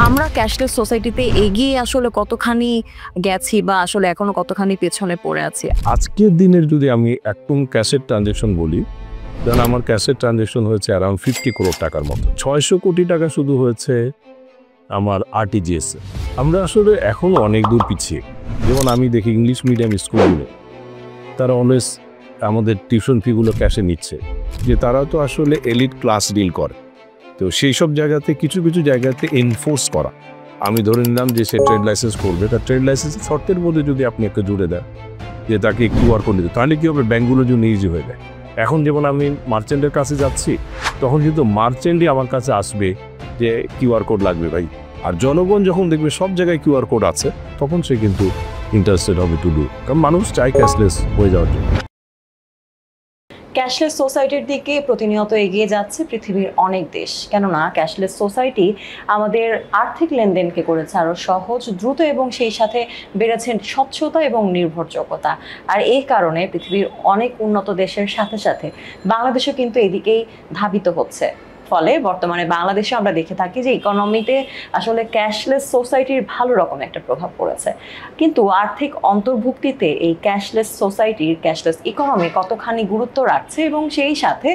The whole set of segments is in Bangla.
আমরা ক্যাশলেস সোসাইটিতে এগিয়ে আসলে কতখানি গেছি বা আসলে এখনো কতখানি পেছনে পড়ে আছি? আজকের দিনের যদি আমি একদম ক্যাশের ট্রানজ্যাকশন বলি, দেন আমার ক্যাশের ট্রানজ্যাকশন হয়েছে অ্যারাউন্ড 50 crore টাকার মতো। 600 কোটি টাকা শুধু হয়েছে আমার আরটিজিএস। আমরা আসলে এখনও অনেক দূর পিছিয়ে। যেমন আমি দেখি ইংলিশ মিডিয়াম স্কুলগুলো, তারা অলওয়েজ আমাদের টিউশন ফিগুলো ক্যাশে নিচ্ছে, যে তারা তো আসলে এলিট ক্লাস ডিল করে। তো সেই সব জায়গাতে কিছু কিছু জায়গাতে এনফোর্স করা, আমি ধরে নিলাম যে সে ট্রেড লাইসেন্স করবে, তার ট্রেড লাইসেন্সের শর্তের মধ্যে যদি আপনি একটা জুড়ে দেন যে তাকে কিউআর কোড দিতে, তাহলে কী হবে, ব্যাঙ্কগুলোর জন্য ইজি হয়ে যায়। এখন যেমন আমি মার্চেন্টের কাছে যাচ্ছি, তখন কিন্তু মার্চেন্টই আমার কাছে আসবে যে কিউআর কোড লাগবে ভাই। আর জনগণ যখন দেখবে সব জায়গায় কিউআর কোড আছে, তখন সে কিন্তু ইন্টারেস্টেড হবে টু ডু, কারণ মানুষ চায় ক্যাশলেস হয়ে যাওয়ার জন্য। ক্যাশলেস সোসাইটির দিকে প্রতিনিয়ত এগিয়ে যাচ্ছে পৃথিবীর অনেক দেশ, কেননা ক্যাশলেস সোসাইটি আমাদের আর্থিক লেনদেনকে করেছে আরও সহজ, দ্রুত এবং সেই সাথে বেড়েছে স্বচ্ছতা এবং নির্ভরযোগ্যতা। আর এই কারণে পৃথিবীর অনেক উন্নত দেশের সাথে সাথে বাংলাদেশও কিন্তু এদিকেই ধাবিত হচ্ছে। ফলে বর্তমানে বাংলাদেশে আমরা দেখে থাকি যে ইকোনমিতে আসলে ক্যাশলেস সোসাইটির ভালো রকম একটা প্রভাব পড়েছে। কিন্তু আর্থিক অন্তর্ভুক্তিতে এই ক্যাশলেস সোসাইটির, ক্যাশলেস ইকোনমি কতখানি গুরুত্ব রাখছে এবং সেই সাথে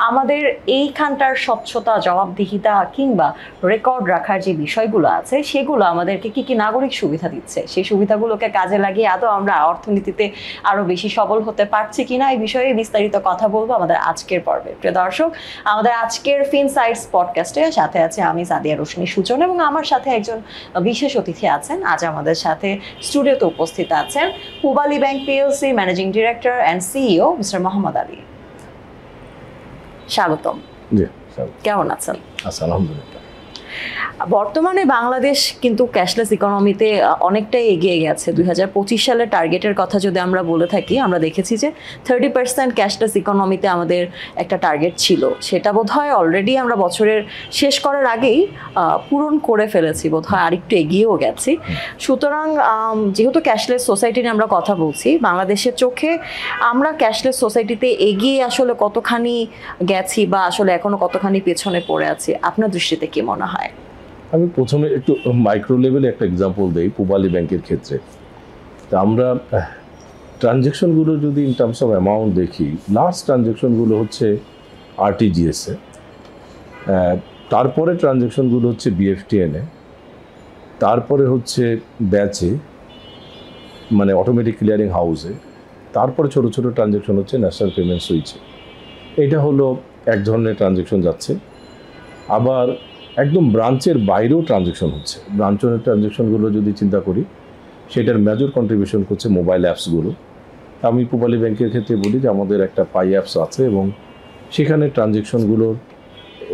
আমাদের এইখানটার স্বচ্ছতা, জবাবদিহিতা কিংবা রেকর্ড রাখার যে বিষয়গুলো আছে, সেগুলো আমাদেরকে কি কি নাগরিক সুবিধা দিচ্ছে, সেই সুবিধাগুলোকে কাজে লাগিয়ে আদৌ আমরা অর্থনীতিতে আরও বেশি সবল হতে পারছি কিনা, এই বিষয়ে বিস্তারিত কথা বলবো আমাদের আজকের পর্বে। প্রিয় দর্শক, আমাদের আজকের ইনসাইটস পডকাস্টে সাথে আছে আমি সাদিয়া রোশনি সুজন, এবং আমার সাথে একজন বিশেষ অতিথি আছেন। আজ আমাদের সাথে স্টুডিওতে উপস্থিত আছেন Pubali bank PLC managing director and CEO mister Mohammad Ali. স্বাগতম। কেমন আছেন? আলহামদুলিল্লাহ। বর্তমানে বাংলাদেশ কিন্তু ক্যাশলেস ইকোনমিতে অনেকটাই এগিয়ে গেছে। 2025 সালের টার্গেটের কথা যদি আমরা বলে থাকি, আমরা দেখেছি যে 30% ক্যাশলেস ইকোনমিতে আমাদের একটা টার্গেট ছিল, সেটা বোধহয় অলরেডি আমরা বছরের শেষ করার আগেই পূরণ করে ফেলেছি, বোধহয় আরেকটু এগিয়েও গেছি। সুতরাং যেহেতু ক্যাশলেস সোসাইটি নিয়ে আমরা কথা বলছি, বাংলাদেশের চোখে আমরা ক্যাশলেস সোসাইটিতে এগিয়ে আসলে কতখানি গেছি বা আসলে এখনো কতখানি পেছনে পড়ে আছি, আপনার দৃষ্টিতে কি মনে হয়? আমি প্রথমে একটু মাইক্রো লেভেলে একটা এক্সাম্পল দিই পূবালী ব্যাংকের ক্ষেত্রে। তা আমরা ট্রানজ্যাকশনগুলো যদি ইন টার্মস অফ অ্যামাউন্ট দেখি, লাস্ট ট্রানজ্যাকশনগুলো হচ্ছে আরটিজিএসে, তারপরে ট্রানজ্যাকশনগুলো হচ্ছে বিএফটিএনে, তারপরে হচ্ছে ব্যাচে, মানে অটোমেটিক ক্লিয়ারিং হাউসে, তারপরে ছোটো ছোটো ট্রানজ্যাকশন হচ্ছে ন্যাশনাল পেমেন্ট সুইচে। এটা হলো এক ধরনের ট্রানজ্যাকশন যাচ্ছে। আবার একদম ব্রাঞ্চের বাইরেও ট্রানজ্যাকশন হচ্ছে। ব্রাঞ্চের ট্রানজ্যাকশনগুলো যদি চিন্তা করি, সেটার মেজর কন্ট্রিবিউশন করছে মোবাইল অ্যাপসগুলো। আমি পূবালী ব্যাংকের ক্ষেত্রে বলি যে আমাদের একটা পাই অ্যাপস আছে, এবং সেখানে ট্রানজ্যাকশনগুলোর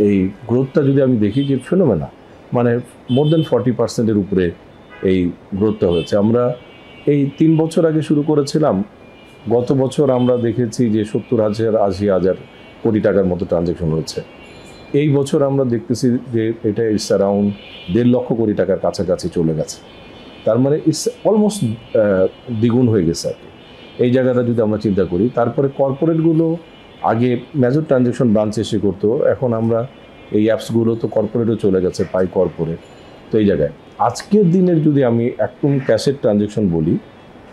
এই গ্রোথটা যদি আমি দেখি যে ফেনোমেনা, মানে মোর দেন 40%-এর উপরে এই গ্রোথটা হয়েছে। আমরা এই 3 বছর আগে শুরু করেছিলাম, গত বছর আমরা দেখেছি যে 70,000-80,000 কোটি টাকার মতো ট্রানজ্যাকশন হচ্ছে। এই বছর আমরা দেখতেছি যে এটা ইটস অ্যারাউন্ড 1.5 লক্ষ কোটি টাকার কাছাকাছি চলে গেছে। তার মানে ইটস অলমোস্ট দ্বিগুণ হয়ে গেছে আর কি, এই জায়গাটা যদি আমরা চিন্তা করি। তারপরে কর্পোরেটগুলো আগে মেজর ট্রানজ্যাকশন ব্রাঞ্চ এসে করতো, এখন আমরা এই অ্যাপসগুলো তো কর্পোরেটও চলে গেছে, পাই কর্পোরেট। তো এই জায়গায় আজকের দিনের যদি আমি একদম ক্যাশের ট্রানজ্যাকশন বলি,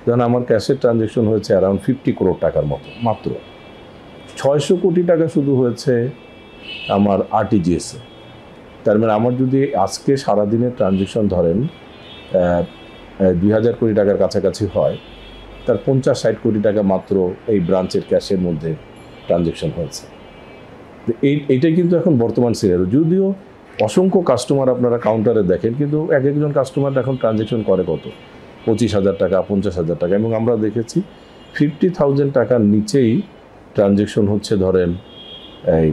যেন আমার ক্যাশের ট্রানজ্যাকশন হয়েছে অ্যারাউন্ড 50 crore টাকার মতো। মাত্র 600 কোটি টাকা শুধু হয়েছে আমার আরটিজিএসে। তার মানে আমার যদি আজকে সারাদিনের ট্রানজ্যাকশন ধরেন 2000 কোটি টাকার কাছাকাছি হয়, তার 50-60 কোটি টাকা মাত্র এই ব্রাঞ্চের ক্যাশের মধ্যে ট্রানজ্যাকশন হয়েছে। এইটাই কিন্তু এখন বর্তমান সিনারিও। যদিও অসংখ্য কাস্টমার আপনারা কাউন্টারে দেখেন, কিন্তু এক একজন কাস্টমার এখন ট্রানজ্যাকশন করে কত, 25,000 টাকা, 50,000 টাকা, এবং আমরা দেখেছি 50,000 টাকার নিচেই ট্রানজ্যাকশন হচ্ছে ধরেন এই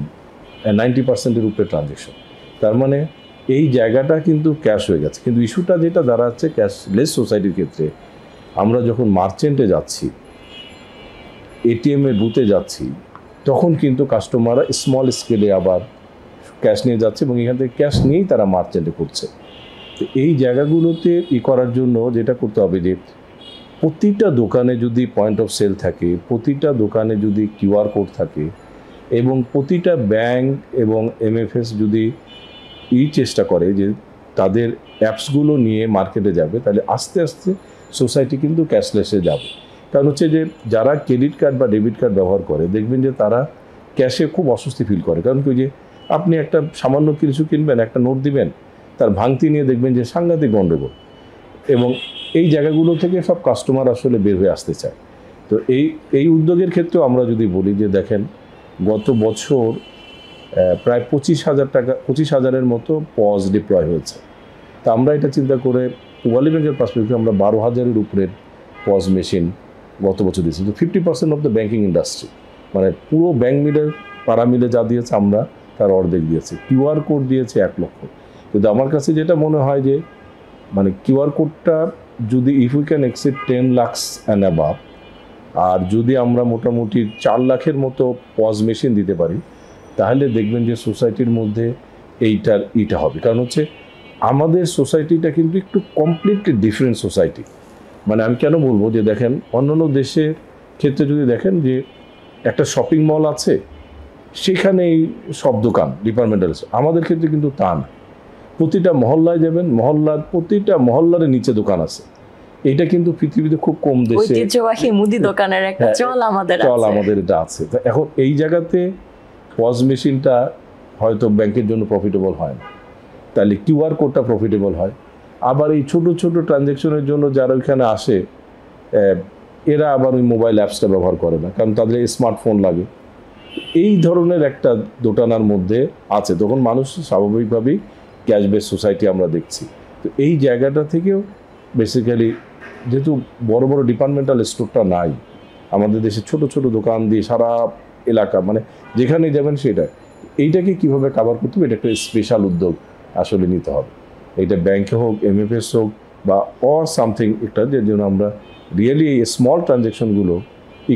90%-এর উপরে ট্রানজ্যাকশন। তার মানে এই জায়গাটা কিন্তু ক্যাশ হয়ে গেছে। কিন্তু ইস্যুটা যেটা দাঁড়াচ্ছে ক্যাশলেস সোসাইটির ক্ষেত্রে, আমরা যখন মার্চেন্টে যাচ্ছি, এটিএমের বুথে যাচ্ছি, তখন কিন্তু কাস্টমাররা স্মল স্কেলে আবার ক্যাশ নিয়ে যাচ্ছে, এবং এখান থেকে ক্যাশ নিয়েই তারা মার্চেন্টে করছে। তো এই জায়গাগুলোতে করার জন্য যেটা করতে হবে যে প্রতিটা দোকানে যদি পয়েন্ট অফ সেল থাকে, প্রতিটা দোকানে যদি কিউআর কোড থাকে, এবং প্রতিটা ব্যাংক এবং এমএফএস যদি চেষ্টা করে যে তাদের অ্যাপসগুলো নিয়ে মার্কেটে যাবে, তাহলে আস্তে আস্তে সোসাইটি কিন্তু ক্যাশলেসে যাবে। কারণ হচ্ছে যে যারা ক্রেডিট কার্ড বা ডেবিট কার্ড ব্যবহার করে দেখবেন যে তারা ক্যাশে খুব অস্বস্তি ফিল করে। কারণ কি, যে আপনি একটা সামান্য কিছু কিনবেন, একটা নোট দিবেন, তার ভাঙতি নিয়ে দেখবেন যে সাংঘাতিক গণ্ডগোল, এবং এই জায়গাগুলো থেকে সব কাস্টমার আসলে বের হয়ে আসতে চায়। তো এই উদ্যোগের ক্ষেত্রেও আমরা যদি বলি যে দেখেন, গত বছর প্রায় 25,000-এর মতো পজ ডিপ্লয় হয়েছে। তা আমরা এটা চিন্তা করে ওয়ার্ল্ড ব্যাংকের পার্সপেক্টিভে আমরা 12,000-এর উপরের পজ মেশিন গত বছর দিয়েছি। তো 50% অফ দ্য ব্যাঙ্কিং ইন্ডাস্ট্রি, মানে পুরো ব্যাংক মিলে পাড়া মিলে যা দিয়েছে আমরা তার অর্ধেক দিয়েছি। কিউআর কোড দিয়েছে 1 লক্ষ। কিন্তু আমার কাছে যেটা মনে হয় যে মানে কিউআর কোডটা যদি if we can exceed 10 lakh and above, আর যদি আমরা মোটামুটি 4 লাখের মতো পজ মেশিন দিতে পারি, তাহলে দেখবেন যে সোসাইটির মধ্যে এইটা হবে। কারণ হচ্ছে আমাদের সোসাইটিটা কিন্তু একটু কমপ্লিটলি ডিফারেন্ট সোসাইটি। মানে আমি কেন বলবো যে দেখেন, অন্যান্য দেশের ক্ষেত্রে যদি দেখেন যে একটা শপিং মল আছে, সেখানেই সব দোকান ডিপার্টমেন্টাল। আমাদের ক্ষেত্রে কিন্তু তা না। প্রতিটা মহল্লায় যাবেন, প্রতিটা মহল্লার নিচে দোকান আছে। এটা কিন্তু পৃথিবীতে খুব কম দেশে ঐতিহ্যবাহী মুদি দোকানের একটা চল আমাদের এটা আছে। তো এখন এই জায়গাতে পজ মেশিনটা হয়তো ব্যাংকের জন্য প্রফিটেবল হয় না, তাহলে কিউআর কোডটা প্রফিটেবল হয়। আবার এই ছোট ছোট ট্রানজ্যাকশনের জন্য যারা ওইখানে আসে, এরা আবার ওই মোবাইল অ্যাপসটা ব্যবহার করে না, কারণ তাদের স্মার্টফোন লাগে। এই ধরনের একটা দোটানার মধ্যে আছে, তখন মানুষ স্বাভাবিকভাবেই ক্যাশ বেস সোসাইটি আমরা দেখছি। তো এই জায়গাটা থেকেও বেসিক্যালি, যেহেতু বড় বড় ডিপার্টমেন্টাল স্টোরটা নাই আমাদের দেশে, ছোট ছোট দোকান দিয়ে সারা এলাকা, মানে যেখানে যাবেন সেটা, এইটাকে কিভাবে কাভার করতে হবে, এটা একটা স্পেশাল উদ্যোগ আসলে নিতে হবে। এটা ব্যাংকে হোক, এমএফএস হোক, বা অর সামথিং একটা, যে জন্য আমরা রিয়েলি এই স্মল ট্রানজ্যাকশনগুলো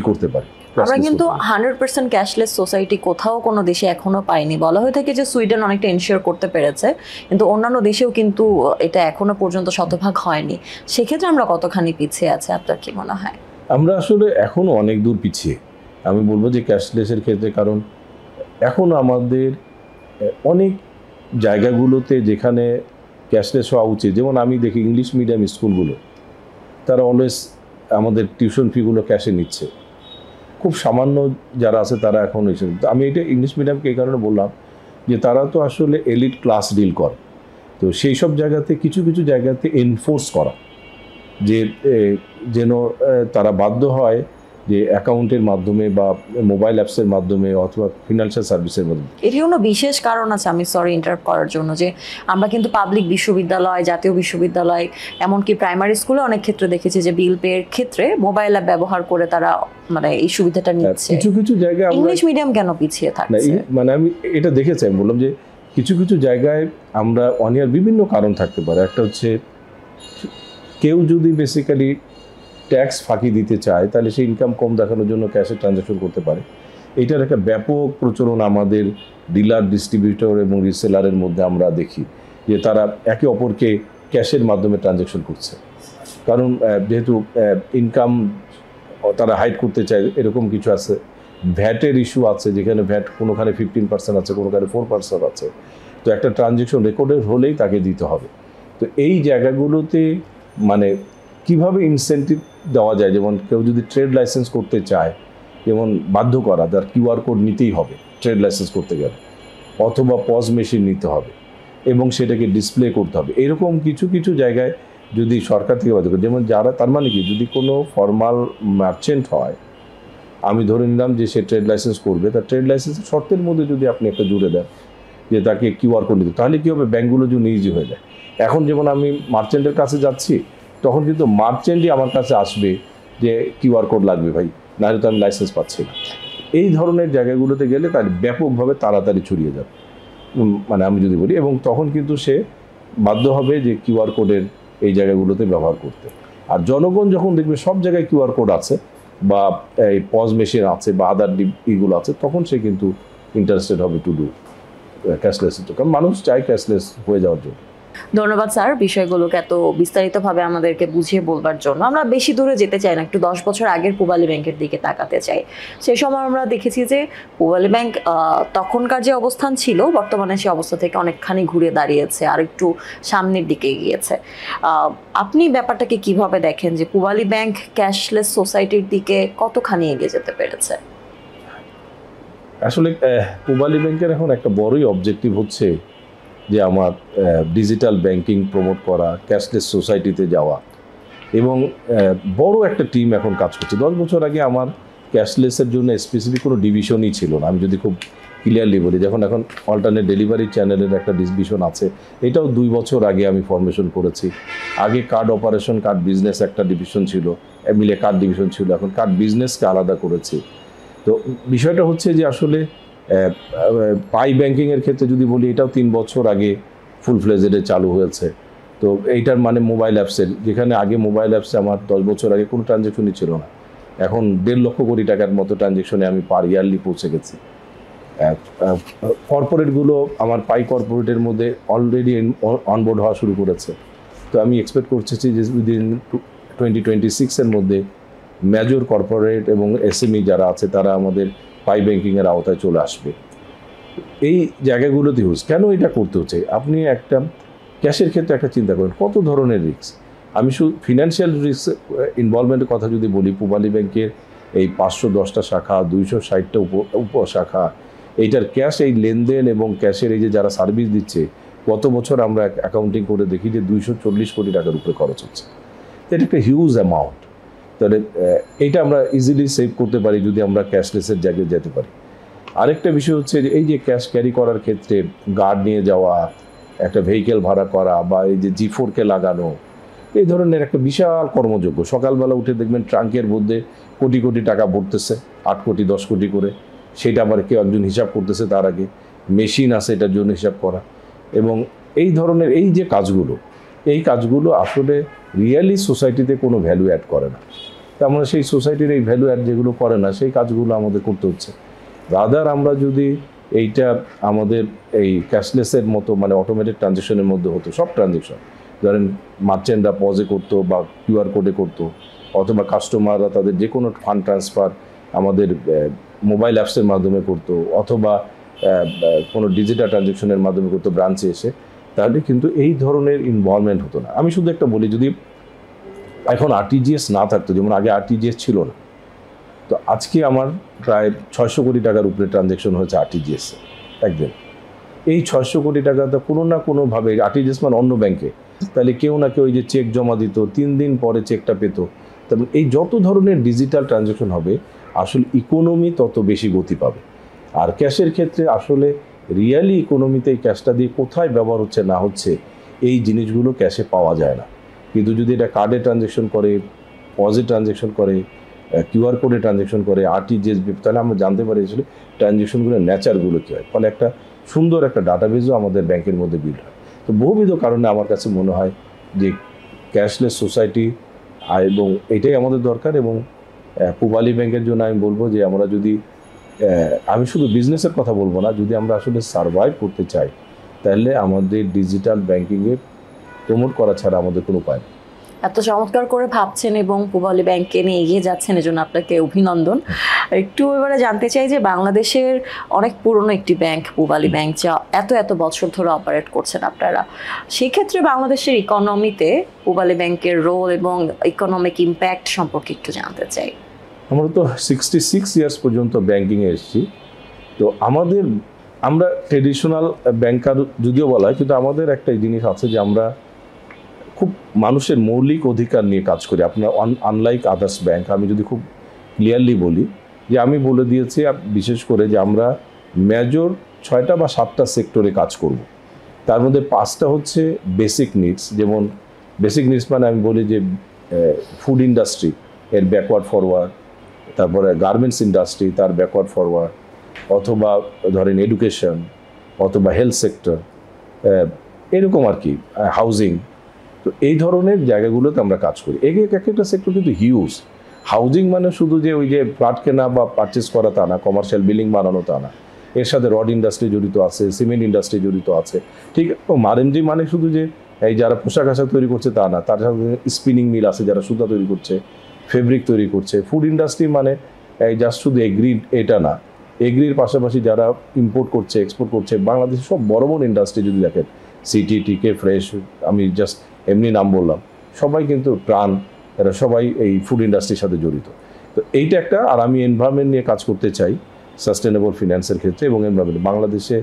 করতে পারি। আমরা কিন্তু 100% ক্যাশলেস সোসাইটি কোথাও কোনো দেশে এখনো পাইনি। বলা হয়ে থাকে যে সুইডেন অনেকটা এনশিওর করতে পেরেছে, কিন্তু অন্যান্য দেশেও কিন্তু এটা এখনো পর্যন্ত শতভাগ হয়নি। সেক্ষেত্রে আমরা কতখানি পিছিয়ে আছে, আপনার কি মনে হয়? আমরা আসলে এখনো অনেক দূর পিছিয়ে, আমি বলবো যে ক্যাশলেসের ক্ষেত্রে। কারণ এখন আমাদের অনেক জায়গাগুলোতে যেখানে ক্যাশলেস হওয়া উচিত, যেমন আমি দেখি ইংলিশ মিডিয়াম স্কুলগুলো, তারা অলওয়েজ আমাদের টিউশন ফিগুলো ক্যাশে নিচ্ছে। খুব সামান্য যারা আছে তারা এখন হয়েছে। আমি এটা ইংলিশ মিডিয়ামকে এই কারণে বললাম যে তারা তো আসলে এলিট ক্লাস ডিল করে। তো সেই সব জায়গাতে কিছু কিছু জায়গাতে এনফোর্স করা, যে যেন তারা বাধ্য হয় যে অ্যাকাউন্টের মাধ্যমে বা মোবাইল অ্যাপসের মাধ্যমে অথবা ফিনান্সিয়াল সার্ভিসের মাধ্যমে। এটি কোনো বিশেষ কারণ আছে, আমি সরি ইন্টারাপ্ট করার জন্য, যে আমরা কিন্তু পাবলিক বিশ্ববিদ্যালয়, জাতীয় বিশ্ববিদ্যালয়, এমনকি প্রাইমারি স্কুলে অনেক ক্ষেত্রে দেখেছি যে বিল পের ক্ষেত্রে মোবাইল অ্যাপ ব্যবহার করে তারা মানে এই সুবিধাটা নিচ্ছে। কিছু কিছু জায়গায় ইংলিশ মিডিয়াম কেন পিছিয়ে থাকছে? মানে আমি এটা দেখেছি, আমি বললাম যে কিছু কিছু জায়গায় আমরা অনিয়ার বিভিন্ন কারণ থাকতে পারে। একটা হচ্ছে কেউ যদি বেসিক্যালি ট্যাক্স ফাঁকি দিতে চায়, তাহলে সে ইনকাম কম দেখানোর জন্য ক্যাশে ট্রানজ্যাকশন করতে পারে। এইটার একটা ব্যাপক প্রচলন আমাদের ডিলার, ডিস্ট্রিবিউটর এবং রিসেলারের মধ্যে আমরা দেখি, যে তারা একে অপরকে ক্যাশের মাধ্যমে ট্রানজ্যাকশন করছে। কারণ যেহেতু ইনকাম তারা হাইড করতে চায়, এরকম কিছু আছে। ভ্যাটের ইস্যু আছে, যেখানে ভ্যাট কোনোখানে 15% আছে, কোনোখানে 4% আছে। তো একটা ট্রানজ্যাকশন রেকর্ডেড হলেই তাকে দিতে হবে। তো এই জায়গাগুলোতে মানে কিভাবে ইনসেন্টিভ দেওয়া যায়, যেমন কেউ যদি ট্রেড লাইসেন্স করতে চায়, যেমন বাধ্য করা, তার কিউআর কোড নিতেই হবে ট্রেড লাইসেন্স করতে গেলে, অথবা পজ মেশিন নিতে হবে এবং সেটাকে ডিসপ্লে করতে হবে। এরকম কিছু কিছু জায়গায় যদি সরকার থেকে বাধ্য করে, যেমন যারা, তার মানে কি, যদি কোনো ফর্মাল মার্চেন্ট হয়, আমি ধরে নিলাম যে সে ট্রেড লাইসেন্স করবে, তার ট্রেড লাইসেন্সের শর্তের মধ্যে যদি আপনি একটা জুড়ে দেন যে তাকে কিউআর কোড নিতে, তাহলে কী হবে, ব্যাঙ্কগুলো যদি ইজি হয়ে যায়। এখন যেমন আমি মার্চেন্টের কাছে যাচ্ছি, তখন কিন্তু মার্চেন্টই আমার কাছে আসবে যে কিউআর কোড লাগবে ভাই, নাহলে তো আমি লাইসেন্স পাচ্ছি না। এই ধরনের জায়গাগুলোতে গেলে তার ব্যাপকভাবে তাড়াতাড়ি ছড়িয়ে যাবে, মানে আমি যদি বলি, এবং তখন কিন্তু সে বাধ্য হবে যে কিউআর কোডের এই জায়গাগুলোতে ব্যবহার করতে। আর জনগণ যখন দেখবে সব জায়গায় কিউআর কোড আছে বা এই পজ মেশিন আছে বা আদার ইগুলো আছে, তখন সে কিন্তু ইন্টারেস্টেড হবে টু ডু ক্যাশলেস। কারণ মানুষ চায় ক্যাশলেস হয়ে যাওয়ার জন্য। ধন্যবাদ স্যার বিষয়গুলোকে এত বিস্তারিতভাবে আমাদেরকে বুঝিয়ে বলবার জন্য। আমরা বেশি দূরে যেতে চাই না, একটু 10 বছর আগের পূবালী ব্যাংকের দিকে তাকাতে চাই। সেই সময় আমরা দেখেছি যে পূবালী ব্যাংক তখনকার যে অবস্থান ছিল বর্তমানে সে অবস্থা থেকে অনেকখানি ঘুরে দাঁড়িয়েছে, আর একটু সামনের দিকে এগিয়েছে। আপনি ব্যাপারটাকে কিভাবে দেখেন যে পূবালী ব্যাংক ক্যাশলেস সোসাইটির দিকে কতখানি এগিয়ে যেতে পেরেছে? আসলে পূবালী ব্যাংকের এখন একটা বড়ই অবজেক্টিভ হচ্ছে যে আমার ডিজিটাল ব্যাংকিং প্রমোট করা, ক্যাশলেস সোসাইটিতে যাওয়া, এবং বড় একটা টিম এখন কাজ করছে। 10 বছর আগে আমার ক্যাশলেসের জন্য স্পেসিফিক কোনো ডিভিশনই ছিল না, আমি যদি খুব ক্লিয়ারলি বলি। এখন অল্টারনেট ডেলিভারি চ্যানেলের একটা ডিভিশন আছে, এটাও 2 বছর আগে আমি ফরমেশন করেছি। আগে কার্ড অপারেশন, কার্ড বিজনেস একটা ডিভিশন ছিল, মিলে কার্ড ডিভিশন ছিল, এখন কার্ড বিজনেসকে আলাদা করেছি। তো বিষয়টা হচ্ছে যে আসলে পাই ব্যাংকিংয়ের ক্ষেত্রে যদি বলি, এটাও 3 বছর আগে ফুল ফ্লেজেডে চালু হয়েছে। তো এইটার মানে মোবাইল অ্যাপসের, যেখানে আগে মোবাইল অ্যাপসে আমার 10 বছর আগে কোনো ট্রানজ্যাকশনই ছিল না, এখন 1.5 লক্ষ কোটি টাকার মতো ট্রানজ্যাকশনে আমি পার ইয়ারলি পৌঁছে গেছি। কর্পোরেটগুলো আমার পাই কর্পোরেটের মধ্যে অলরেডি অনবোর্ড হওয়া শুরু করেছে। তো আমি এক্সপেক্ট করছি যে উইদিন 2026-এর মধ্যে মেজর কর্পোরেট এবং এসএমই যারা আছে তারা আমাদের পাই ব্যাংকিংয়ের আওতায় চলে আসবে। এই জায়গাগুলোতে কেন এটা করতে হচ্ছে, আপনি একটা ক্যাশের ক্ষেত্রে একটা চিন্তা করেন কত ধরনের রিস্ক। আমি শুধু ফিনান্সিয়াল রিস্ক ইনভলভমেন্টের কথা যদি বলি, পূবালী ব্যাংকের এই 510টা শাখা, 260টা উপশাখা, এইটার ক্যাশ, এই লেনদেন এবং ক্যাশের এই যে যারা সার্ভিস দিচ্ছে, গত বছর আমরা অ্যাকাউন্টিং করে দেখি যে 240 কোটি টাকার উপরে খরচ হচ্ছে। এটা একটা হিউজ অ্যামাউন্ট। তাহলে এইটা আমরা ইজিলি সেভ করতে পারি যদি আমরা ক্যাশলেসের জায়গায় যেতে পারি। আরেকটা বিষয় হচ্ছে যে এই যে ক্যাশ ক্যারি করার ক্ষেত্রে গার্ড নিয়ে যাওয়া, একটা ভেহিকেল ভাড়া করা, বা এই যে G4কে লাগানো, এই ধরনের একটা বিশাল কর্মযোগ্য। সকালবেলা উঠে দেখবেন ট্রাঙ্কের মধ্যে কোটি কোটি টাকা ভরতেছে, 8 কোটি 10 কোটি করে, সেটা আবার কেউ একজন হিসাব করতেছে, তার আগে মেশিন আছে এটার জন্য হিসাব করা। এবং এই ধরনের এই যে কাজগুলো, এই কাজগুলো আসলে রিয়েলি সোসাইটিতে কোনো ভ্যালু অ্যাড করে না। তার মানে সেই সোসাইটির এই ভ্যালু অ্যাড যেগুলো করে না, সেই কাজগুলো আমাদের করতে হচ্ছে। রাদার আমরা যদি এইটা আমাদের এই ক্যাশলেসের মতো, মানে অটোমেটেড ট্রানজ্যাকশনের মধ্যে হতো, সব ট্রানজ্যাকশন, ধরেন মার্চেন্টরা পজে করতো বা QR কোডে করতো, অথবা কাস্টমাররা তাদের যে কোনো ফান্ড ট্রান্সফার আমাদের মোবাইল অ্যাপসের মাধ্যমে করতো, অথবা কোনো ডিজিটাল ট্রানজ্যাকশনের মাধ্যমে করতো ব্রাঞ্চে এসে, তাহলে কিন্তু এই ধরনের ইনভলভমেন্ট হতো না। আমি শুধু একটা বলি, যদি এখন RTGS না থাকতো, যেমন আগে RTGS ছিল না, তো আজকে আমার প্রায় 600 কোটি টাকার উপরে ট্রানজ্যাকশন হয়েছে RTGS একদিন। এই 600 কোটি টাকা তো কোনো না কোনোভাবে, RTGS মানে অন্য ব্যাংকে, তাহলে কেউ না কেউ এই যে চেক জমা দিত, 3 দিন পরে চেকটা পেত। তারপরে এই যত ধরনের ডিজিটাল ট্রানজ্যাকশন হবে, আসলে ইকোনমি তত বেশি গতি পাবে। আর ক্যাশের ক্ষেত্রে আসলে রিয়েলি ইকোনমিতে এই ক্যাশটা দিয়ে কোথায় ব্যবহার হচ্ছে না হচ্ছে, এই জিনিসগুলো ক্যাশে পাওয়া যায় না। কিন্তু যদি এটা কার্ডে ট্রানজ্যাকশন করে, পজে ট্রানজ্যাকশন করে, QR কোডে ট্রানজ্যাকশন করে, RTGS, তাহলে আমরা জানতে পারি আসলে ট্রানজ্যাকশনগুলোর নেচারগুলো কী হয়। ফলে একটা সুন্দর একটা ডাটাবেজও আমাদের ব্যাংকের মধ্যে বিল্ড হয়। তো বহুবিধ কারণে আমার কাছে মনে হয় যে ক্যাশলেস সোসাইটি, এবং এটাই আমাদের দরকার। এবং পূবালী ব্যাংকের জন্য আমি বলবো যে আমরা যদি, আমি শুধু বিজনেসের কথা বলবো না, যদি আমরা আসলে সার্ভাইভ করতে চাই, তাহলে আমাদের ডিজিটাল ব্যাংকিংয়ে প্রমোট করা ছাড়া আমাদের কোনো উপায় নেই। এত চমৎকার করে ভাবছেন এবং পূবালী ব্যাংককে নিয়ে এগিয়ে যাচ্ছেন, এজন্য আপনাকে অভিনন্দন। একটু এবারে জানতে চাই যে বাংলাদেশের অনেক পুরনো একটি ব্যাংক পূবালী ব্যাংক, যা এত বছর ধরে অপারেট করছেন আপনারা, সেই ক্ষেত্রে বাংলাদেশের ইকোনমিতে পূবালী ব্যাংকের রোল এবং ইকোনমিক ইম্প্যাক্ট সম্পর্কে একটু জানতে চাই। আমরা তো 66 ইয়ার্স পর্যন্ত ব্যাংকিংয়ে এসেছি। তো আমরা ট্রেডিশনাল ব্যাংকার যদিও বলা হয়, কিন্তু আমাদের একটা জিনিস আছে যে আমরা খুব মানুষের মৌলিক অধিকার নিয়ে কাজ করি। আপনার আনলাইক আদার্স ব্যাংক, আমি যদি খুব ক্লিয়ারলি বলি, যে আমি বলে দিয়েছি বিশেষ করে যে আমরা মেজর 6টা বা 7টা সেক্টরে কাজ করব। তার মধ্যে 5টা হচ্ছে বেসিক নিডস। যেমন বেসিক নিডস মানে আমি বলি যে ফুড ইন্ডাস্ট্রি এর ব্যাকওয়ার্ড ফরওয়ার্ড, তারপরে গার্মেন্টস ইন্ডাস্ট্রি তার ব্যাকওয়ার্ড ফরওয়ার্ড, অথবা ধরেন এডুকেশন, অথবা হেলথ সেক্টর, এরকম আর কি, হাউজিং। তো এই ধরনের জায়গাগুলোতে আমরা কাজ করি। এক একটা সেক্টর কিন্তু হিউজ। হাউজিং মানে শুধু যে ওই যে ফ্ল্যাট কেনা বা পারচেস করা তা না, কমার্শিয়াল বিল্ডিং বানানো তা না, এর সাথে রড ইন্ডাস্ট্রি জড়িত আছে, সিমেন্ট ইন্ডাস্ট্রি জড়িত আছে। ঠিক, R&D মানে শুধু যে এই যারা পোশাক আশাক তৈরি করছে তা না, তার সাথে স্পিনিং মিল আছে যারা সুতা তৈরি করছে, ফেব্রিক তৈরি করছে। ফুড ইন্ডাস্ট্রি মানে এই জাস্ট শুধু এগ্রি এটা না, এগ্রির পাশাপাশি যারা ইম্পোর্ট করছে, এক্সপোর্ট করছে, বাংলাদেশের সব বড় বড় ইন্ডাস্ট্রি যদি দেখেন, সিটি, টিকে, ফ্রেশ, আমি জাস্ট এমনি নাম বললাম, সবাই কিন্তু প্রাণ, এরা সবাই এই ফুড ইন্ডাস্ট্রির সাথে জড়িত। তো এইটা একটা, আর আমি এনভায়রনমেন্ট নিয়ে কাজ করতে চাই সাস্টেনেবল ফিন্যান্সের ক্ষেত্রে, এবং এনভায়রনমেন্ট বাংলাদেশে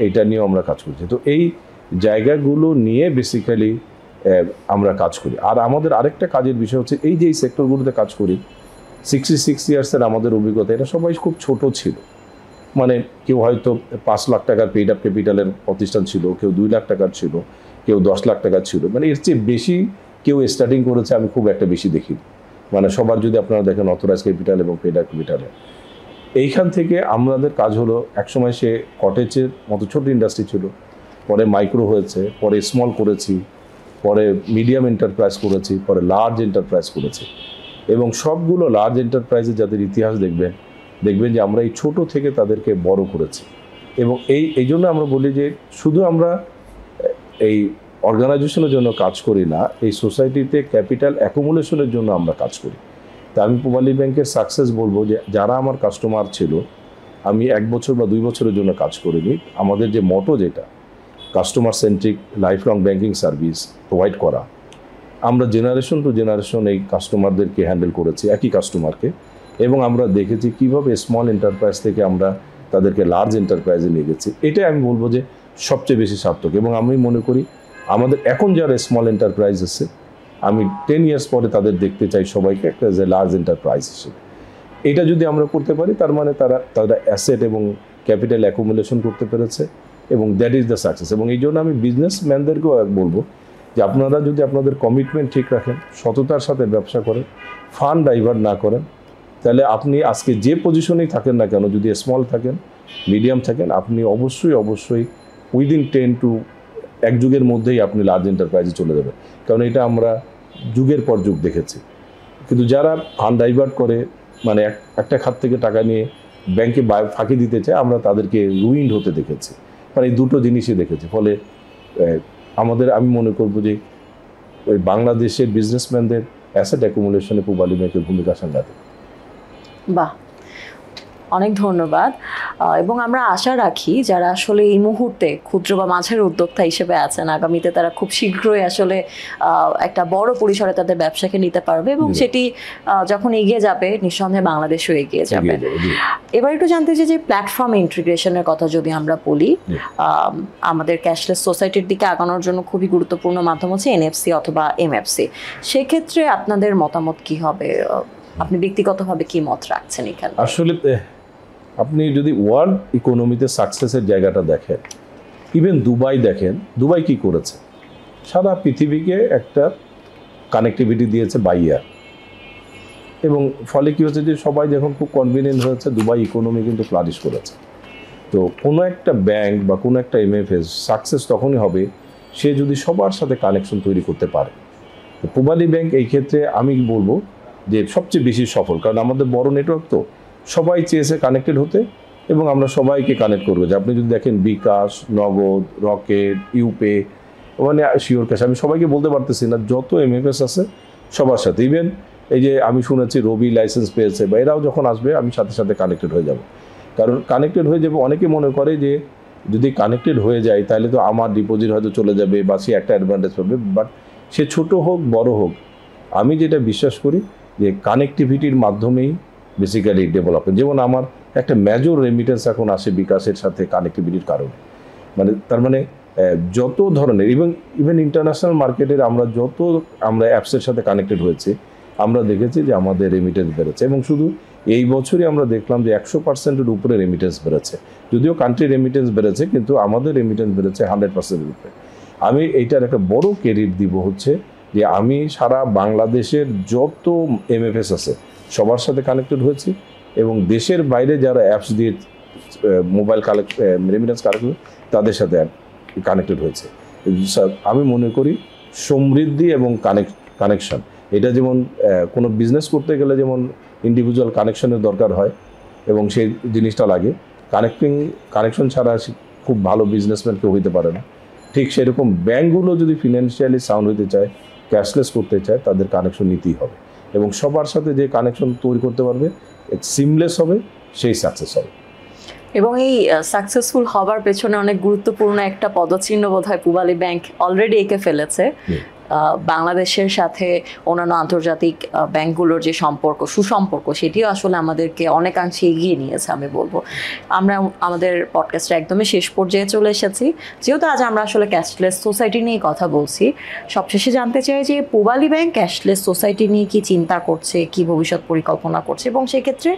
এইটা নিয়েও আমরা কাজ করছি। তো এই জায়গাগুলো নিয়ে বেসিক্যালি আমরা কাজ করি। আর আমাদের আরেকটা কাজের বিষয় হচ্ছে এই যে এই সেক্টরগুলোতে কাজ করি, 66 ইয়ার্সের আমাদের অভিজ্ঞতা, এটা সবাই খুব ছোট ছিল। মানে কেউ হয়তো 5 লাখ টাকার পেইড আপ ক্যাপিটালের প্রতিষ্ঠান ছিল, কেউ 2 লাখ টাকার ছিল, কেউ 10 লাখ টাকার ছিল। মানে এর চেয়ে বেশি কেউ স্টার্টিং করেছে আমি খুব একটা বেশি দেখি। মানে সবার যদি আপনারা দেখেন অথরাইজ ক্যাপিটাল এবং পেইড আপ ক্যাপিটালে, এইখান থেকে আমাদের কাজ হলো, একসময় সে কটেজের মতো ছোট ইন্ডাস্ট্রি ছিল, পরে মাইক্রো হয়েছে, পরে স্মল করেছি, পরে মিডিয়াম এন্টারপ্রাইজ করেছি, পরে লার্জ এন্টারপ্রাইজ করেছি। এবং সবগুলো লার্জ এন্টারপ্রাইজে যাদের ইতিহাস দেখবেন যে আমরা এই ছোট থেকে তাদেরকে বড় করেছি। এবং এই জন্য আমরা বলি যে শুধু আমরা এই অর্গানাইজেশনের জন্য কাজ করি না, এই সোসাইটিতে ক্যাপিটাল অ্যাকুমুলেশনের জন্য আমরা কাজ করি। তা আমি পূবালী ব্যাংকের সাকসেস বলবো যে যারা আমার কাস্টমার ছিল, আমি 1 বছর বা 2 বছরের জন্য কাজ করিনি। আমাদের যে মটো, যেটা customer centric life long banking service provide করা, আমরা জেনারেশন টু জেনারেশন এই কাস্টমারদেরকে হ্যান্ডেল করেছি, একই কাস্টমারকে। এবং আমরা দেখেছি কীভাবে স্মল এন্টারপ্রাইজ থেকে আমরা তাদেরকে লার্জ এন্টারপ্রাইজে নিয়ে গেছি। এটাই আমি বলবো যে সবচেয়ে বেশি সার্থক। এবং আমি মনে করি আমাদের এখন যারা স্মল এন্টারপ্রাইজ আছে, আমি 10 ইয়ার্স পরে তাদের দেখতে চাই সবাইকে একটা যে লার্জ এন্টারপ্রাইজ হিসেবে। এটা যদি আমরা করতে পারি, তার মানে তারা অ্যাসেট এবং ক্যাপিটাল অ্যাকুমুলেশন করতে পেরেছে, এবং দ্যাট ইজ দ্য সাকসেস। এবং এই জন্য আমি বিজনেসম্যানদেরকেও বলবো যে আপনারা যদি আপনাদের কমিটমেন্ট ঠিক রাখেন, সততার সাথে ব্যবসা করেন, ফান্ড ডাইভার্ট না করেন, তাহলে আপনি আজকে যে পজিশনেই থাকেন না কেন, যদি স্মল থাকেন, মিডিয়াম থাকেন, আপনি অবশ্যই উইদিন 10 to 1 যুগের মধ্যেই আপনি লার্জ এন্টারপ্রাইজে চলে যাবেন। কারণ এটা আমরা যুগের পর যুগ দেখেছি। কিন্তু যারা ফান্ড ডাইভার্ট করে, মানে একটা খাত থেকে টাকা নিয়ে ব্যাংকে ফাঁকি দিতে চায়, আমরা তাদেরকে রুইন্ড হতে দেখেছি। মানে এই দুটো জিনিসই দেখেছি। ফলে আমি মনে করব যে ওই বাংলাদেশের বিজনেসম্যানদের অ্যাসেট অ্যাকুমুলেশনে পূবালী ব্যাংকের ভূমিকা সাংঘাতিক। বাহ, অনেক ধন্যবাদ। এবং আমরা আশা রাখি যারা আসলে এই মুহূর্তে ক্ষুদ্র বা মাঝারি উদ্যোক্তা হিসেবে আছেন, আগামীতে তারা খুব শীঘ্রই আসলে একটা বড় পরিসরে তাদের ব্যবসাকে নিতে পারবে, এবং সেটি যখন এগিয়ে যাবে, নিঃসন্দেহে বাংলাদেশও এগিয়ে যাবে। এবার একটু জানতে চাই যে প্ল্যাটফর্ম ইন্টিগ্রেশনের কথা যদি আমরা বলি, আমাদের ক্যাশলেস সোসাইটির দিকে আগানোর জন্য খুবই গুরুত্বপূর্ণ মাধ্যম হচ্ছে এনএফসি অথবা এমএফসি। সেক্ষেত্রে আপনাদের মতামত কি হবে? আপনি ব্যক্তিগতভাবে কি মত রাখছেন এখানে? আসলে আপনি যদি ওয়ার্ল্ড ইকোনমিতে সাকসেসের জায়গাটা দেখেন, ইভেন দুবাই দেখেন, দুবাই কি করেছে, সারা পৃথিবীকে একটা কানেক্টিভিটি দিয়েছে বাই এয়ার। এবং ফলে কী হচ্ছে যে সবাই যখন খুব কনভিনিয়েন্ট হয়েছে, দুবাই ইকোনমি কিন্তু ফ্লারিশ করেছে। তো কোনো একটা ব্যাংক বা কোনো একটা এমএফএস সাকসেস তখনই হবে সে যদি সবার সাথে কানেকশন তৈরি করতে পারে। তো পূবালী ব্যাংক এই ক্ষেত্রে আমি বলবো যে সবচেয়ে বেশি সফল, কারণ আমাদের বড় নেটওয়ার্ক, তো সবাই চেয়েছে কানেক্টেড হতে, এবং আমরা সবাইকে কানেক্ট করবো। যে আপনি যদি দেখেন বিকাশ, নগদ, রকেট, ইউপে, মানে শিওর ক্যাশ, আমি সবাইকে বলতে পারতেছি না, যত এমএফএস আছে সবার সাথে। ইভেন এই যে আমি শুনেছি রবি লাইসেন্স পেয়েছে, বা এরাও যখন আসবে আমি সাথে সাথে কানেক্টেড হয়ে যাব। কারণ কানেক্টেড হয়ে যাবে, অনেকে মনে করে যে যদি কানেক্টেড হয়ে যায় তাহলে তো আমার ডিপোজিট হয়তো চলে যাবে, বা সে একটা অ্যাডভান্টেজ পাবে। বাট সে ছোট হোক বড় হোক, আমি যেটা বিশ্বাস করি যে কানেক্টিভিটির মাধ্যমেই বেসিক্যালি ডেভেলপমেন্ট। যেমন আমার একটা মেজর রেমিটেন্স এখন আসে বিকাশের সাথে কানেক্টিভিটির কারণে। মানে তার মানে যত ধরনের ইভেন ইন্টারন্যাশনাল মার্কেটের আমরা অ্যাপসের সাথে কানেক্টেড হয়েছে, আমরা দেখেছি যে আমাদের রেমিটেন্স বেড়েছে। এবং শুধু এই বছরই আমরা দেখলাম যে 100%-এর উপরে রেমিটেন্স বেড়েছে। যদিও কান্ট্রি রেমিটেন্স বেড়েছে, কিন্তু আমাদের রেমিটেন্স বেড়েছে 100%-এর উপরে। আমি এইটার একটা বড় ক্রেডিট দিব হচ্ছে যে আমি সারা বাংলাদেশের যত এমএফএস আছে সবার সাথে কানেক্টেড হয়েছি, এবং দেশের বাইরে যারা অ্যাপস দিয়ে মোবাইল রেমিটেন্স কালেক্ট তাদের সাথে কানেক্টেড হয়েছে। আমি মনে করি সমৃদ্ধি এবং কানেকশন, এটা যেমন কোনো বিজনেস করতে গেলে যেমন ইন্ডিভিজুয়াল কানেকশনের দরকার হয় এবং সেই জিনিসটা লাগে, কানেকশন ছাড়া খুব ভালো বিজনেসম্যান কেউ হইতে পারে না। ঠিক সেরকম ব্যাঙ্কগুলো যদি ফিনান্সিয়ালি সাউন্ড হতে চায়, ক্যাশলেস করতে চায়, তাদের কানেকশন নিতেই হবে এবং সবার সাথে যে কানেকশন তৈরি করতে পারবে সিমলেস হবে, সেই সাকসেস হবে। এবং এই সাকসেসফুল হবার পেছনে অনেক গুরুত্বপূর্ণ একটা পদচিহ্ন বোধহয় পূবালী ব্যাংক অলরেডি এঁকে ফেলেছে। বাংলাদেশের সাথে অন্যান্য আন্তর্জাতিক ব্যাংকগুলোর যে সুসম্পর্ক সেটিও আসলে আমাদেরকে অনেকাংশে এগিয়ে নিয়েছে আমি বলবো। আমরা আমাদের পডকাস্টে একদমই শেষ পর্যায়ে চলে এসেছি, যেহেতু আজ আমরা আসলে ক্যাশলেস সোসাইটি নিয়ে কথা বলছি। সবশেষে জানতে চাই যে পূবালী ব্যাংক ক্যাশলেস সোসাইটি নিয়ে কি চিন্তা করছে, কি ভবিষ্যৎ পরিকল্পনা করছে, এবং সেক্ষেত্রে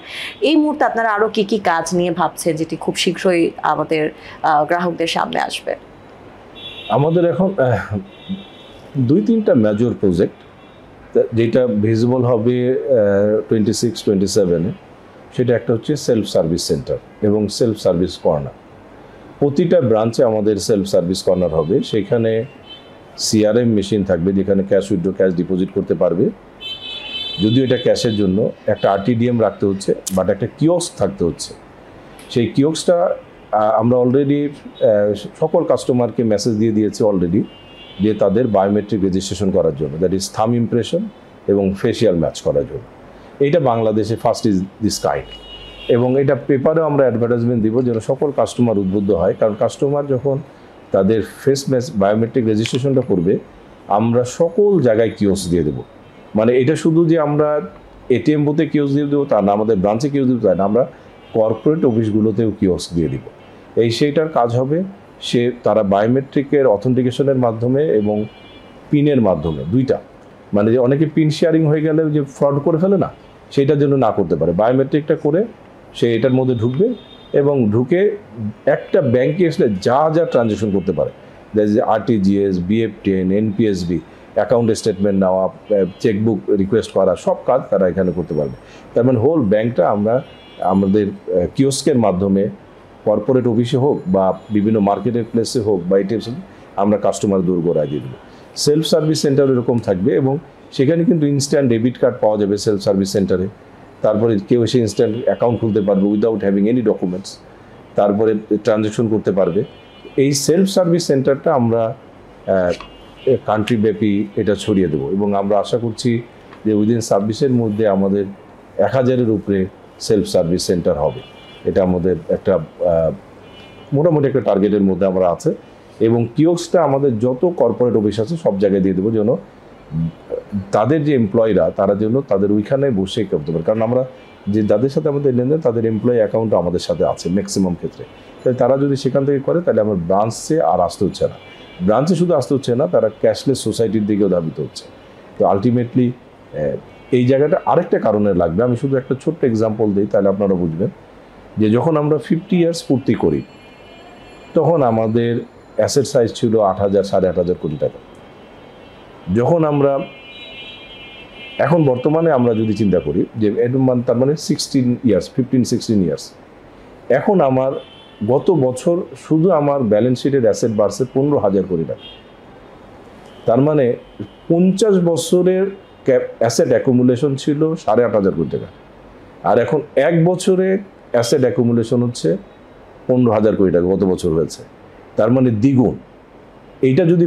এই মুহূর্তে আপনারা আরও কি কি কাজ নিয়ে ভাবছেন যেটি খুব শীঘ্রই আমাদের গ্রাহকদের সামনে আসবে? আমাদের এখন 2-3টা মেজর প্রজেক্ট, যেটা ভিজিবল হবে 26-27-এ। সেটা একটা হচ্ছে সেলফ সার্ভিস সেন্টার এবং সেলফ সার্ভিস কর্নার। প্রতিটা ব্রাঞ্চে আমাদের সেলফ সার্ভিস কর্নার হবে। সেখানে সিআরএম মেশিন থাকবে, যেখানে ক্যাশ উইথড্র, ক্যাশ ডিপোজিট করতে পারবে। যদিও এটা ক্যাশের জন্য একটা আরটিডিএম রাখতে হচ্ছে, বাট একটা কিওস্ক থাকতে হচ্ছে। সেই কিওস্কটা আমরা অলরেডি সকল কাস্টমারকে মেসেজ দিয়ে দিয়েছি অলরেডি, যে তাদের বায়োমেট্রিক রেজিস্ট্রেশন করার জন্য, দ্যাট ইজ থাম ইমপ্রেশন এবং ফেসিয়াল ম্যাচ করার জন্য। এইটা বাংলাদেশে ফার্স্ট ইজ দিস কাইন্ড, এবং এটা পেপারেও আমরা অ্যাডভার্টাইজমেন্ট দিব যেন সকল কাস্টমার উদ্বুদ্ধ হয়। কারণ কাস্টমার যখন তাদের ফেস বায়োমেট্রিক রেজিস্ট্রেশনটা করবে, আমরা সকল জায়গায় কিওস্ক দিয়ে দেবো। মানে এটা শুধু যে আমরা এটিএম বুথে কিওস্ক দিয়ে দেবো তা না, আমাদের ব্রাঞ্চে কিওস্ক দিব তা না, আমরা কর্পোরেট অফিসগুলোতেও কিওস্ক দিয়ে দিব। সেইটার কাজ হবে তারা বায়োমেট্রিকের অথেন্টিকেশনের মাধ্যমে এবং পিনের মাধ্যমে, দুইটা, মানে যে অনেকে পিন শেয়ারিং হয়ে গেলে যে ফ্রড করে ফেলে না, সেইটার জন্য না করতে পারে। বায়োমেট্রিকটা করে সে এটার মধ্যে ঢুকবে এবং ঢুকে একটা ব্যাংকে এসে যা যা ট্রানজ্যাকশন করতে পারে, RTGS, BEFTN, NPSB, account statement নেওয়া, চেকবুক রিকোয়েস্ট করা, সব কাজ তারা এখানে করতে পারবে। তার মানে হোল ব্যাংকটা আমরা আমাদের কিওস্কের মাধ্যমে, কর্পোরেট অফিসে হোক বা বিভিন্ন মার্কেটের প্লেসে হোক বা এটিএম, আমরা কাস্টমার দূর করাই দিয়ে দেবো। সেলফ সার্ভিস সেন্টার এরকম থাকবে এবং সেখানে কিন্তু ইনস্ট্যান্ট ডেবিট কার্ড পাওয়া যাবে সেলফ সার্ভিস সেন্টারে। তারপরে কেউ এসে ইনস্ট্যান্ট অ্যাকাউন্ট খুলতে পারবে উইদাউট হ্যাভিং এনি ডকুমেন্টস, তারপরে ট্রানজ্যাকশন করতে পারবে। এই সেলফ সার্ভিস সেন্টারটা আমরা কান্ট্রিব্যাপী এটা ছড়িয়ে দেবো এবং আমরা আশা করছি যে উইদিন সার্ভিসের মধ্যে আমাদের 1000-এর উপরে সেলফ সার্ভিস সেন্টার হবে। এটা আমাদের একটা মোটামুটি একটা টার্গেটের মধ্যে আমরা আছে এবং কিওস্কটা আমাদের যত কর্পোরেট অফিস আছে সব জায়গায় দিয়ে দেবো, যেন তাদের যে এমপ্লয়িরা তারা যেন তাদের ওইখানে বসে করতে পারে। কারণ আমরা যে যাদের সাথে আমাদের লেনদেন, তাদের এমপ্লয়ি অ্যাকাউন্ট আমাদের সাথে আছে ম্যাক্সিমাম ক্ষেত্রে। তাই তারা যদি সেখান থেকে করে, তাহলে আমার ব্রাঞ্চে আর আসতে হচ্ছে না। ব্রাঞ্চে শুধু আসতে হচ্ছে না, তারা ক্যাশলেস সোসাইটির দিকেও ধাবিত হচ্ছে। তো আলটিমেটলি এই জায়গাটা আরেকটা কারণে লাগবে। আমি শুধু একটা ছোট্ট এক্সাম্পল দিই, তাহলে আপনারা বুঝবেন যে যখন আমরা 50 ইয়ার্স পূর্তি করি, তখন আমাদের অ্যাসেট সাইজ ছিল 8,000-8,500 কোটি টাকা। যখন আমরা এখন বর্তমানে আমরা যদি চিন্তা করি যে তার মানে 15-16 ইয়ার্স, এখন আমার গত বছর শুধু আমার ব্যালেন্স শিটের অ্যাসেট বাড়ছে 15,000 কোটি টাকা। তার মানে 50 বছরের অ্যাসেট অ্যাকুমুলেশন ছিল 8,500 কোটি টাকা, আর এখন এক বছরে অ্যাসেট অ্যাকুমুলেশন হচ্ছে 15,000 কোটি টাকা গত বছর হয়েছে। তার মানে দ্বিগুণ। এইটা যদি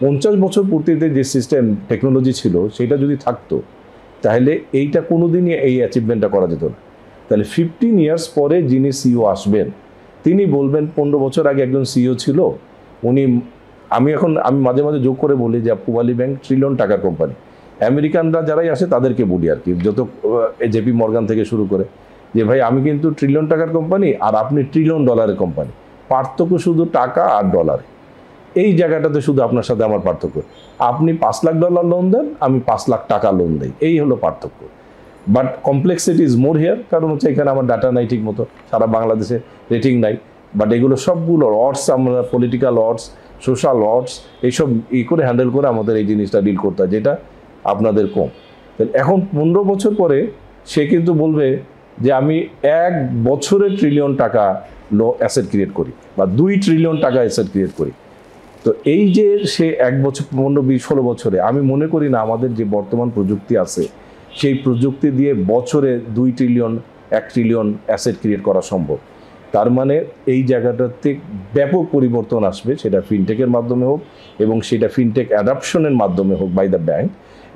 50 বছর পূর্তিতে যে সিস্টেম টেকনোলজি ছিল সেটা যদি থাকতো, তাহলে এইটা কোনোদিনই এই অ্যাচিভমেন্টটা করা যেত না। তাহলে 15 ইয়ার্স পরে যিনি সিইও আসবেন, তিনি বলবেন 15 বছর আগে একজন সিইও ছিল উনি, আমি মাঝে মাঝে যোগ করে বলি যে পূবালী ব্যাংক ট্রিলিয়ন টাকার কোম্পানি। আমেরিকানরা যারাই আসে তাদেরকে বলি আর কি, যত জেপি মর্গান থেকে শুরু করে, যে ভাই আমি কিন্তু ট্রিলিয়ন টাকার কোম্পানি আর আপনি ট্রিলিয়ন ডলারের কোম্পানি, পার্থক্য শুধু টাকা আর ডলারে। এই জায়গাটাতে শুধু আপনার সাথে আমার পার্থক্য, আপনি $5,00,000 লোন দেন, আমি 5 লাখ টাকা লোন দিই, এই হলো পার্থক্য। But complexity is more here, কারণ হচ্ছে এখানে আমার ডাটা নাই ঠিক মতো, সারা বাংলাদেশে রেটিং নাই। বাট এগুলো সবগুলো অর্ডস, আমরা পলিটিক্যাল অর্ডস, সোশ্যাল অর্ডস, এইসব করে হ্যান্ডেল করে আমাদের এই জিনিসটা ডিল করতে হয়, যেটা আপনাদের কম। এখন 15 বছর পরে সে কিন্তু বলবে যে আমি 1 বছরে ট্রিলিয়ন টাকা অ্যাসেট ক্রিয়েট করি বা 2 ট্রিলিয়ন টাকা অ্যাসেট ক্রিয়েট করি। তো এই যে সে 1 বছর, 15, 20, 16 বছরে, আমি মনে করি না আমাদের যে বর্তমান প্রযুক্তি আছে সেই প্রযুক্তি দিয়ে বছরে 2 ট্রিলিয়ন 1 ট্রিলিয়ন অ্যাসেট ক্রিয়েট করা সম্ভব। তার মানে এই জায়গাটাতে ব্যাপক পরিবর্তন আসবে, সেটা ফিনটেকের মাধ্যমে হোক এবং সেটা ফিনটেক অ্যাডাপশনের মাধ্যমে হোক বাই দ্য ব্যাংক।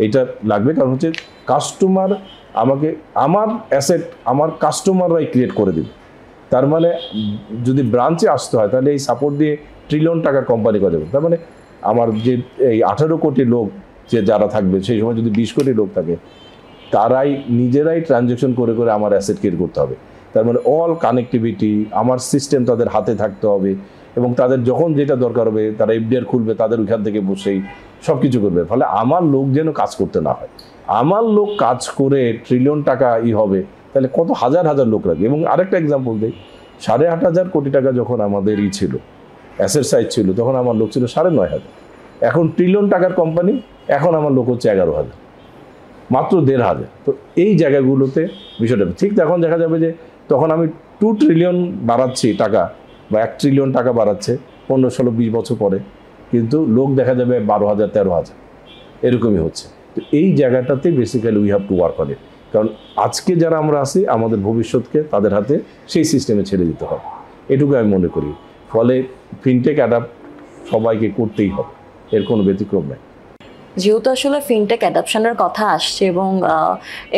এটা লাগবে কারণ হচ্ছে কাস্টমার আমাকে আমার অ্যাসেট আমার কাস্টমাররাই ক্রিয়েট করে দেবে। তার মানে যদি ব্রাঞ্চে আসতে হয় তাহলে এই সাপোর্ট দিয়ে ট্রিলিয়ন টাকার কোম্পানি করে দেবে। তার মানে আমার যে এই 18 কোটি লোক যে যারা থাকবে সেই সময় যদি 20 কোটি লোক থাকে, তারাই নিজেরাই ট্রানজ্যাকশন করে করে আমার অ্যাসেট ক্রিয়েট করতে হবে। তার মানে অল কানেক্টিভিটি আমার সিস্টেম তাদের হাতে থাকতে হবে এবং তাদের যখন যেটা দরকার হবে তারা এফডিআর খুলবে, তাদের ওইখান থেকে বসেই সব কিছু করবে। ফলে আমার লোক যেন কাজ করতে না হয়, আমার লোক কাজ করে ট্রিলিয়ন টাকা হবে, তাহলে কত হাজার হাজার লোক লাগবে। এবং আরেকটা এক্সাম্পল দিই, 8,500 কোটি টাকা যখন আমাদের ছিল অ্যাসেট সাইজ ছিল, তখন আমার লোক ছিল 9,500। এখন ট্রিলিয়ন টাকার কোম্পানি, এখন আমার লোক হচ্ছে 11,000, মাত্র 1,500। তো এই জায়গাগুলোতে বিষয়টা ঠিক এখন দেখা যাবে যে তখন আমি 2 ট্রিলিয়ন বাড়াচ্ছি টাকা বা 1 ট্রিলিয়ন টাকা বাড়াচ্ছে 15, 16, 20 বছর পরে, কিন্তু লোক দেখা যাবে 12,000, 13,000 এরকমই হচ্ছে। তো এই জায়গাটাতে basically we have to work on it. কারণ আজকে যারা আমরা আছি আমাদের ভবিষ্যৎকে তাদের হাতে সেই সিস্টেমে ছেড়ে দিতে হবে, এটুকু আমি মনে করি। ফলে ফিনটেক অ্যাডাপ্ট সবাইকে করতেই হবে, এর কোনো ব্যতিক্রম নেই। যেহেতু আসলে ফিনটেক অ্যাডাপশনের কথা আসছে এবং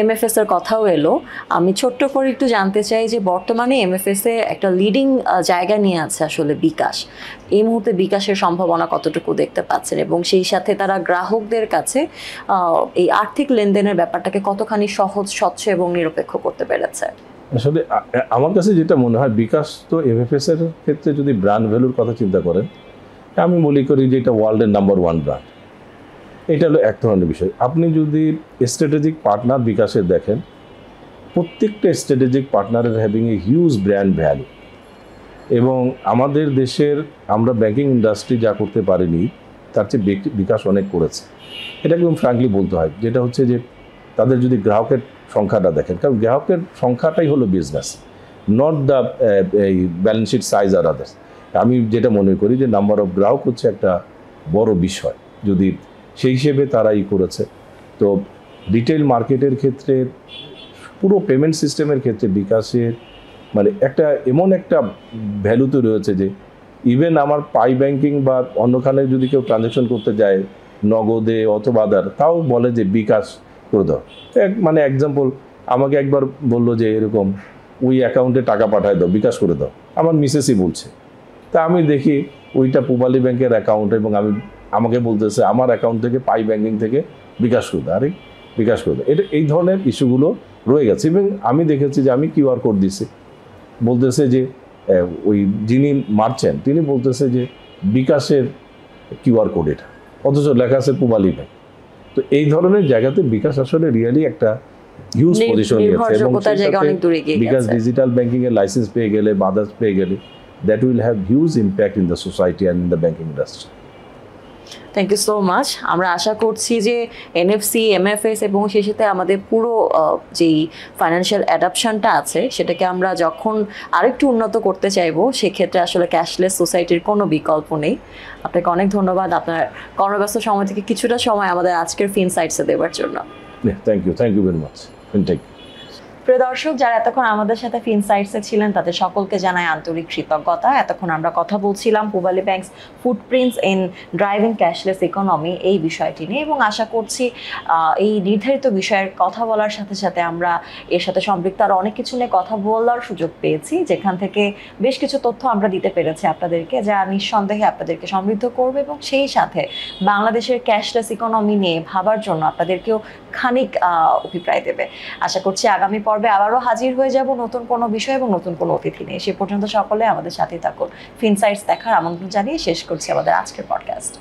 এমএফএস এর কথাও এলো, আমি ছোট্ট করে একটু জানতে চাই যে বর্তমানে এমএফএস এ একটা লিডিং জায়গা নিয়ে আছে আসলে বিকাশ। এই মুহূর্তে বিকাশের সম্ভাবনা কতটুকু দেখতে পাচ্ছেন এবং সেই সাথে তারা গ্রাহকদের কাছে এই আর্থিক লেনদেনের ব্যাপারটাকে কতখানি সহজ, স্বচ্ছ এবং নিরপেক্ষ করতে পেরেছে? আসলে আমার কাছে যেটা মনে হয়, বিকাশ তো এমএফএস এর ক্ষেত্রে যদি ব্র্যান্ড ভ্যালুর কথা চিন্তা করেন, আমি মনে করি যে এটা ওয়ার্ল্ডের নাম্বার 1 ব্র্যান্ড। এটা হলো এক ধরনের বিষয়। আপনি যদি স্ট্র্যাটেজিক পার্টনার বিকাশের দেখেন, প্রত্যেকটা স্ট্র্যাটেজিক পার্টনারের having a huge brand value. এবং আমাদের দেশের আমরা ব্যাংকিং ইন্ডাস্ট্রি যা করতে পারিনি তার চেয়ে বিকাশ অনেক করেছে, এটা একদম ফ্র্যাঙ্কলি বলতে হয়। যেটা হচ্ছে যে তাদের যদি গ্রাহকের সংখ্যাটা দেখেন, কারণ গ্রাহকের সংখ্যাটাই হলো বিজনেস, নট দ্য এই ব্যালেন্স শিট সাইজ আর আদার্স। আমি যেটা মনে করি যে নাম্বার অফ গ্রাহক হচ্ছে একটা বড় বিষয়, যদি সেই হিসেবে তারা করেছে। তো রিটেল মার্কেটের ক্ষেত্রে পুরো পেমেন্ট সিস্টেমের ক্ষেত্রে বিকাশের মানে একটা এমন একটা ভ্যালু তো রয়েছে যে ইভেন আমার পাই ব্যাংকিং বা অন্যখানে যদি কেউ ট্রানজ্যাকশন করতে যায় নগদে অথবা আদার, তাও বলে যে বিকাশ করে দাও। মানে এক্সাম্পল, আমাকে একবার বললো যে এরকম ওই অ্যাকাউন্টে টাকা পাঠায় দাও, বিকাশ করে দাও, আমার মিসেসই বলছে। তা আমি দেখি ওইটা পূবালী ব্যাংকের অ্যাকাউন্ট এবং আমাকে বলতেছে আমার অ্যাকাউন্ট থেকে পাই ব্যাংকিং থেকে বিকাশ করে দাও, আরে বিকাশ করে দাও। এটা এই ধরনের ইস্যুগুলো রয়ে গেছে। এবং আমি দেখেছি যে আমি কিউআর কোড দিছি, বলতেছে যে ওই যিনি মার্চেন্ট তিনি বলতেছে যে বিকাশের কিউআর কোড এটা, অথচ লেখা আছে পূবালী ব্যাংক। তো এই ধরনের জায়গাতে বিকাশ আসলে রিয়েলি একটা হিউজ পজিশন নিয়েছে এবং বিকাশ ডিজিটাল ব্যাংকিং এর লাইসেন্স পেয়ে গেলে, বাজাজ পেয়ে গেলে, that will have huge impact in the society and in the banking industry. Thank you so much. আমরা আশা করছি যে এনএফসি, এমএফএস এবং সেই সাথে আমাদের পুরো যেই ফাইন্যান্সিয়াল অ্যাডাপশনটা আছে সেটাকে আমরা যখন আরেকটু উন্নত করতে চাইবো, সেক্ষেত্রে আসলে ক্যাশলেস সোসাইটির কোনো বিকল্প নেই। আপনাকে অনেক ধন্যবাদ আপনার কর্মব্যস্ত সময় থেকে কিছুটা সময় আমাদের আজকের ফিনসাইটসে দেওয়ার জন্য। Thank you very much. প্রিয় দর্শক, যারা এতক্ষণ আমাদের সাথে ফিনসাইটসে ছিলেন তাদের সকলকে জানাই আন্তরিক কৃতজ্ঞতা। এতক্ষণ আমরা কথা বলছিলাম Pubali banks footprints in driving cashless economy এই বিষয়টি নিয়ে, এবং আশা করছি এই নির্ধারিত বিষয়ের কথা বলার সাথে সাথে আমরা এর সাথে সম্পৃক্ত আরও অনেক কিছু নিয়ে কথা বলার সুযোগ পেয়েছি, যেখান থেকে বেশ কিছু তথ্য আমরা দিতে পেরেছি আপনাদেরকে, যা নিঃসন্দেহে আপনাদেরকে সমৃদ্ধ করবে এবং সেই সাথে বাংলাদেশের ক্যাশলেস ইকোনমি নিয়ে ভাবার জন্য আপনাদেরকেও খানিক অভিপ্রায় দেবে। আশা করছি আগামী পর্বে আবারও হাজির হয়ে যাব নতুন কোনো বিষয় এবং নতুন কোনো অতিথি নিয়ে। সে পর্যন্ত সকলে আমাদের সাথে থাকুন। ফিনসাইটস দেখার আমন্ত্রণ জানিয়ে শেষ করছি আমাদের আজকের পডকাস্ট।